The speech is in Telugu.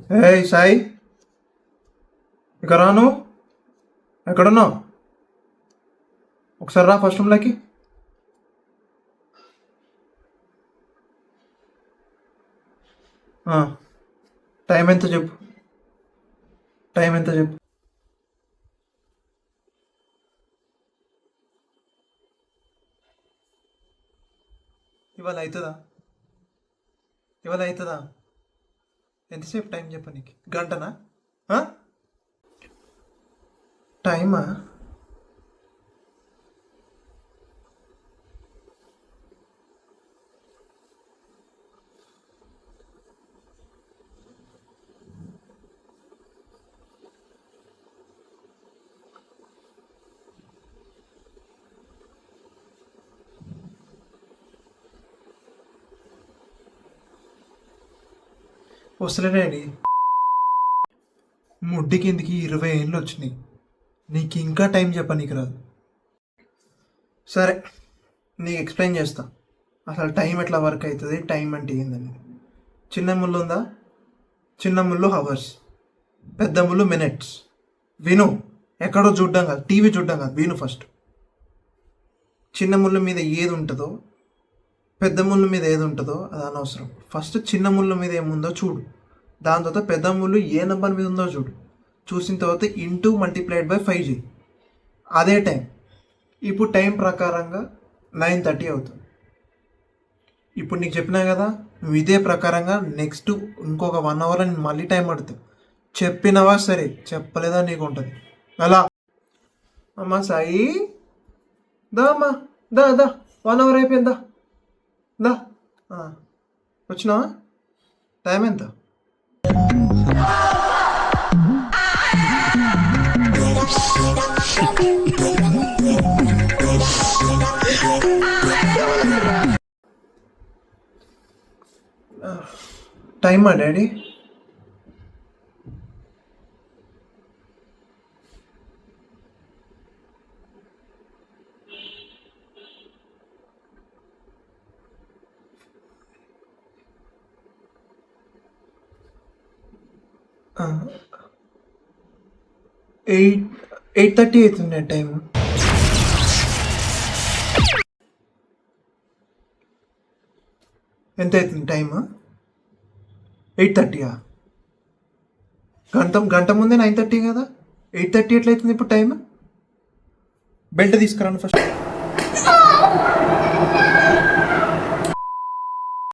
ఏ సాయి, ఇక రాను. ఎక్కడున్నావు? ఒకసారి రా ఫస్ట్ రూమ్లోకి. టైం ఎంత చెప్పు, టైం ఎంత చెప్పు. ఇవాళ అవుతుందా? ఇవాళ అవుతుందా? ఎంతసేపు టైం చెప్పు నీకు? గంటనా? ఆ? టైమా? వస్తలేనండి. ముడ్డి కిందికి 20 ఏళ్ళు వచ్చినాయి. నీకు ఇంకా టైం చెప్పనీకి రాదు. సరే, నీకు ఎక్స్ప్లెయిన్ చేస్తా అసలు టైం ఎట్లా వర్క్ అవుతుంది, టైం అంటే ఏందని. చిన్న ముళ్ళు ఉందా? చిన్న ముళ్ళు హవర్స్, పెద్ద ముళ్ళు మినిట్స్. విను, ఎక్కడో చూడ్డం కాదు, టీవీ చూడ్డం కాదు, విను ఫస్ట్. చిన్న ముళ్ళు మీద ఏది ఉంటుందో, పెద్ద ముళ్ళు మీద ఏది ఉంటుందో అది అనవసరం. ఫస్ట్ చిన్న ముళ్ళు మీద ఏముందో చూడు, దాని తర్వాత పెద్ద ముళ్ళు ఏ నెంబర్ మీద ఉందో చూడు. చూసిన తర్వాత ఇంటూ మల్టిప్లైడ్ బై 5 చేయి. అదే టైం. ఇప్పుడు టైం ప్రకారంగా 9:30 అవుతుంది. ఇప్పుడు నీకు చెప్పినా కదా, నువ్వు ఇదే ప్రకారంగా నెక్స్ట్ ఇంకొక 1 అవర్ అని మళ్ళీ టైం పడుతుంది. చెప్పినవా సరే, చెప్పలేదా నీకు ఉంటుంది అలా. అమ్మా సాయి, దా అమ్మా, దా దా, 1 అవర్ అయిపోయిందా? దా. వచ్చినావా? టైం ఎంత? టైమా డాడీ? ఎయిట్ 8:30 అవుతుంది టైం. ఎంత అవుతుంది టైమ్? 8:30. గంట ముందే 9:30 కదా. 8:30 ఎట్లయితుంది ఇప్పుడు టైం? Belt తీసుకురాను first.